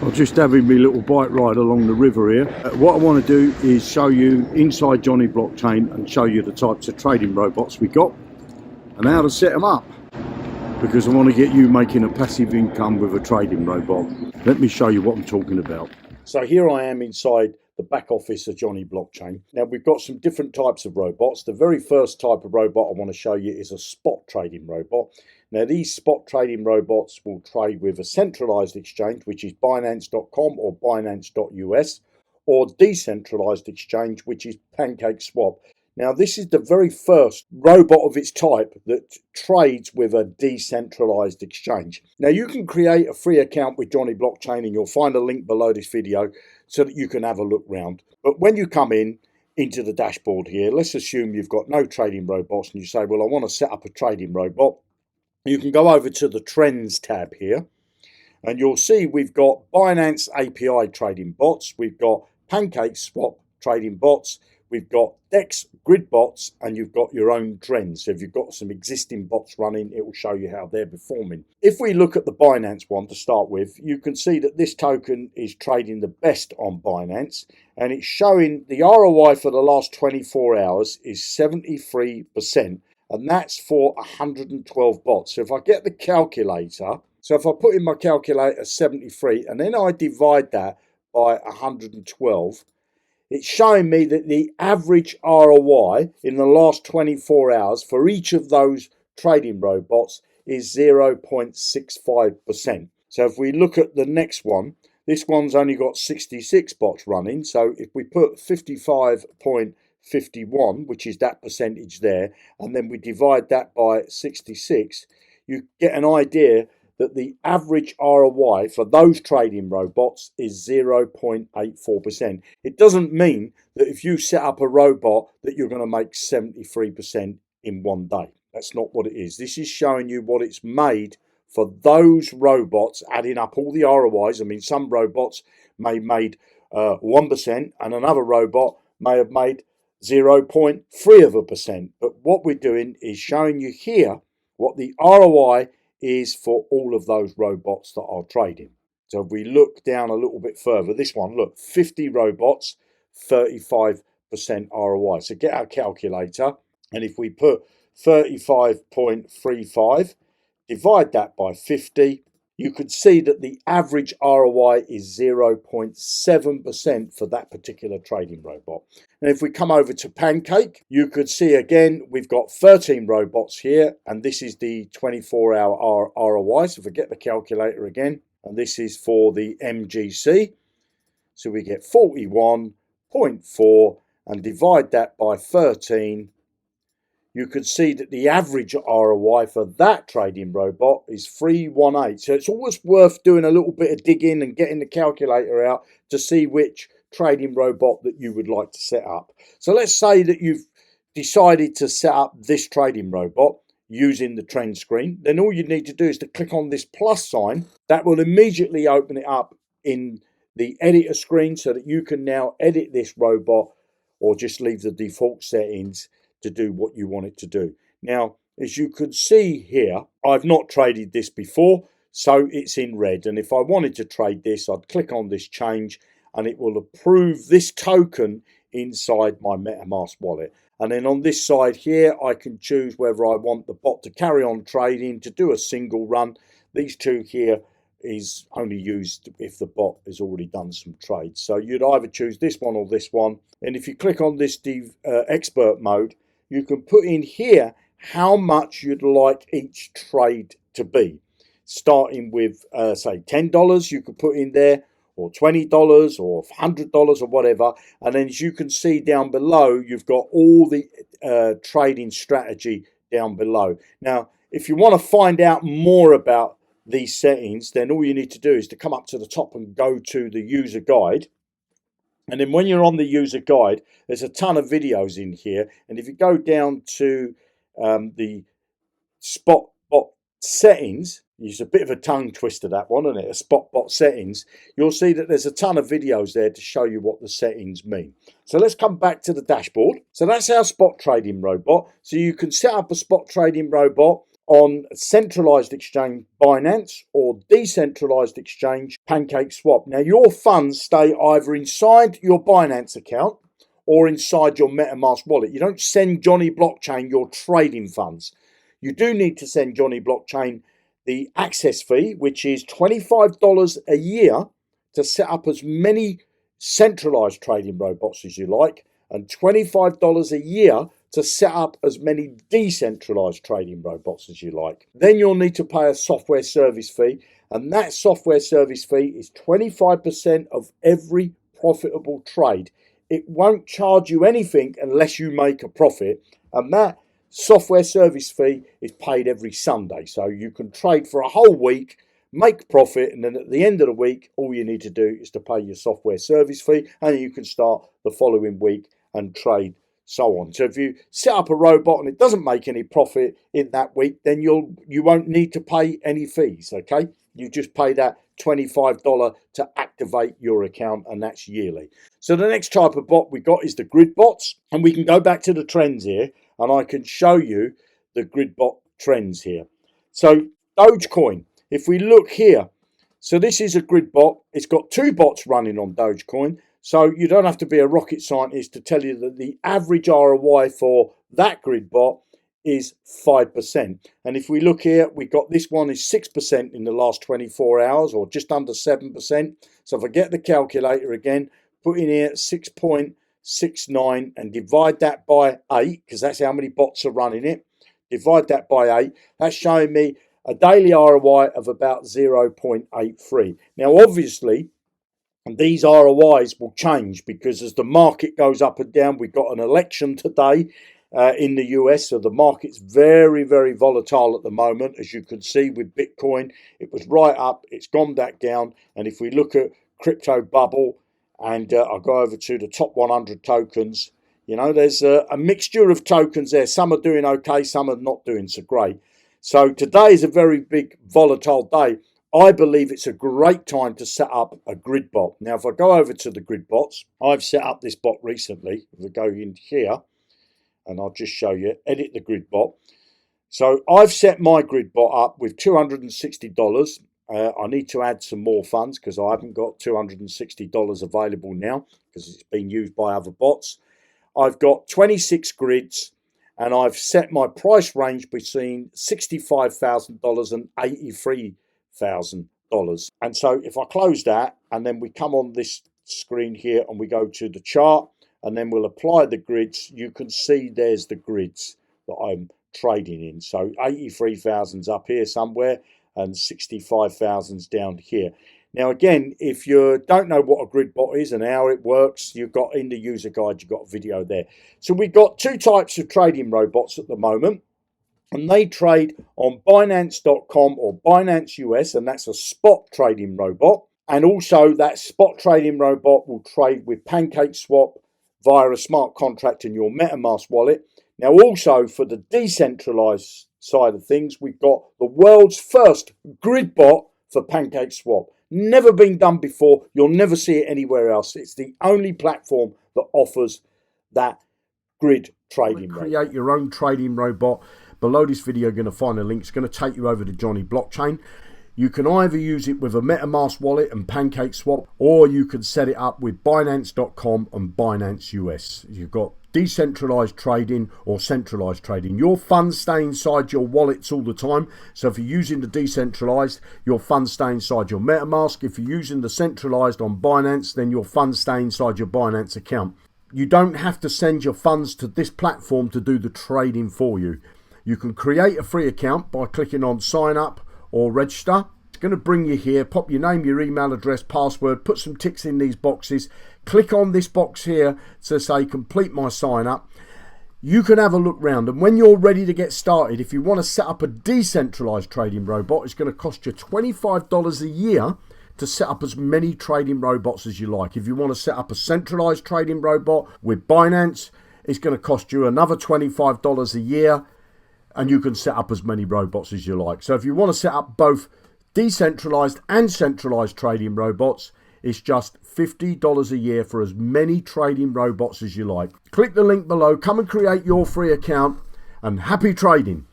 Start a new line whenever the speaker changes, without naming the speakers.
I'm just having my little bike ride along the river here. What I want to do is show you inside Jonny Blockchain and show you the types of trading robots we got and how to set them up, because I want to get you making a passive income with a trading robot. Let me show you what I'm talking about. So here I am inside the back office of Jonny Blockchain. Now we've got some different types of robots. The very first type of robot I want to show you is a spot trading robot. Now these spot trading robots will trade with a centralized exchange, which is Binance.com or Binance.us, or decentralized exchange, which is PancakeSwap. Now this is the very first robot of its type that trades with a decentralized exchange. Now you can create a free account with Jonny Blockchain, and you'll find a link below this video so that you can have a look round. But when you come into the dashboard here, let's assume you've got no trading robots and you say, well, I want to set up a trading robot. You can go over to the Trends tab here, and you'll see we've got Binance API trading bots, we've got PancakeSwap trading bots, we've got DEX grid bots, and you've got your own trends. So if you've got some existing bots running, it will show you how they're performing. If we look at the Binance one to start with, you can see that this token is trading the best on Binance, and it's showing the ROI for the last 24 hours is 73%. And that's for 112 bots. So if I get the calculator, so if I put in my calculator 73 and then I divide that by 112, it's showing me that the average ROI in the last 24 hours for each of those trading robots is 0.65%. So if we look at the next one, this one's only got 66 bots running. So if we put 55.51, which is that percentage there, and then we divide that by 66, you get an idea that the average ROI for those trading robots is 0.84%. It doesn't mean that if you set up a robot that you're going to make 73% in one day. That's not what it is. This is showing you what it's made for those robots, adding up all the ROIs. I mean, some robots may have made 1% and another robot may have made 0.3%. But what we're doing is showing you here what the ROI is for all of those robots that are trading. So if we look down a little bit further, this one, look, 50 robots, 35% ROI. So get our calculator, and if we put 35.35, divide that by 50, you could see that the average ROI is 0.7% for that particular trading robot. And if we come over to Pancake, you could see again, we've got 13 robots here, and this is the 24-hour ROI. So forget the calculator again, and this is for the MGC. So we get 41.4 and divide that by 13. You can see that the average ROI for that trading robot is 318. So it's always worth doing a little bit of digging and getting the calculator out to see which trading robot that you would like to set up. So let's say that you've decided to set up this trading robot using the trend screen. Then all you need to do is to click on this plus sign. That will immediately open it up in the editor screen so that you can now edit this robot or just leave the default settings to do what you want it to do. Now, as you can see here, I've not traded this before, so it's in red. And if I wanted to trade this, I'd click on this change and it will approve this token inside my Metamask wallet. And then on this side here, I can choose whether I want the bot to carry on trading, to do a single run. These two here is only used if the bot has already done some trades. So you'd either choose this one or this one. And if you click on this expert mode, you can put in here how much you'd like each trade to be. Starting with, say, $10, you could put in there, or $20, or $100, or whatever. And then as you can see down below, you've got all the trading strategy down below. Now, if you want to find out more about these settings, then all you need to do is to come up to the top and go to the user guide. And then when you're on the user guide, there's a ton of videos in here. And if you go down to the spot bot settings, it's a bit of a tongue twister, that one, isn't it? A spot bot settings. You'll see that there's a ton of videos there to show you what the settings mean. So let's come back to the dashboard. So that's our spot trading robot. So you can set up a spot trading robot on centralized exchange Binance or decentralized exchange PancakeSwap. Now your funds stay either inside your Binance account or inside your Metamask wallet. You don't send Jonny Blockchain your trading funds. You do need to send Jonny Blockchain the access fee, which is $25 a year to set up as many centralized trading robots as you like, and $25 a year to set up as many decentralized trading robots as you like. Then you'll need to pay a software service fee, and that software service fee is 25% of every profitable trade. It won't charge you anything unless you make a profit, and that software service fee is paid every Sunday. So you can trade for a whole week, make profit, and then at the end of the week, all you need to do is to pay your software service fee, and you can start the following week and trade so on. So if you set up a robot and it doesn't make any profit in that week, then you won't need to pay any fees, okay? You just pay that $25 to activate your account, and that's yearly. So the next type of bot we got is the grid bots, and we can go back to the trends here, and I can show you the grid bot trends here. So Dogecoin, if we look here, so this is a grid bot. It's got two bots running on Dogecoin. So you don't have to be a rocket scientist to tell you that the average ROI for that grid bot is 5%. And if we look here, we got this one is 6% in the last 24 hours, or just under 7%. So if I get the calculator again, put in here 6.69 and divide that by 8, because that's how many bots are running it. Divide that by 8. That's showing me a daily ROI of about 0.83. Now, obviously, these ROIs will change because as the market goes up and down, we've got an election today in the US, so the market's very, very volatile at the moment. As you can see with Bitcoin, it was right up, it's gone back down. And if we look at crypto bubble, and I'll go over to the top 100 tokens, you know, there's a mixture of tokens there. Some are doing okay, some are not doing so great. So today is a very big volatile day. I believe it's a great time to set up a grid bot. Now, if I go over to the grid bots, I've set up this bot recently. If we go in here, and I'll just show you, edit the grid bot. So I've set my grid bot up with $260. I need to add some more funds because I haven't got $260 available now because it's been used by other bots. I've got 26 grids, and I've set my price range between $65,000 and $83,000. And so if I close that, and then we come on this screen here and we go to the chart, and then we'll apply the grids, you can see there's the grids that I'm trading in. So 83,000's up here somewhere and 65,000's down here. Now again, if you don't know what a grid bot is and how it works, you've got in the user guide, you've got a video there. So we've got two types of trading robots at the moment, and they trade on Binance.com or Binance US, and that's a spot trading robot. And also that spot trading robot will trade with PancakeSwap via a smart contract in your Metamask wallet. Now also for the decentralized side of things, we've got the world's first grid bot for PancakeSwap. Never been done before. You'll never see it anywhere else. It's the only platform that offers that grid trading. Create your own trading robot. Below this video, you're going to find a link. It's going to take you over to Jonny Blockchain. You can either use it with a Metamask wallet and PancakeSwap, or you can set it up with Binance.com and Binance US. You've got decentralized trading or centralized trading. Your funds stay inside your wallets all the time. So if you're using the decentralized, your funds stay inside your Metamask. If you're using the centralized on Binance, then your funds stay inside your Binance account. You don't have to send your funds to this platform to do the trading for you. You can create a free account by clicking on sign up or register. It's going to bring you here. Pop your name, your email address, password, put some ticks in these boxes. Click on this box here to say complete my sign up. You can have a look round, and when you're ready to get started, if you want to set up a decentralized trading robot, it's going to cost you $25 a year to set up as many trading robots as you like. If you want to set up a centralized trading robot with Binance, it's going to cost you another $25 a year, and you can set up as many robots as you like. So if you want to set up both decentralized and centralized trading robots, it's just $50 a year for as many trading robots as you like. Click the link below, come and create your free account, and happy trading.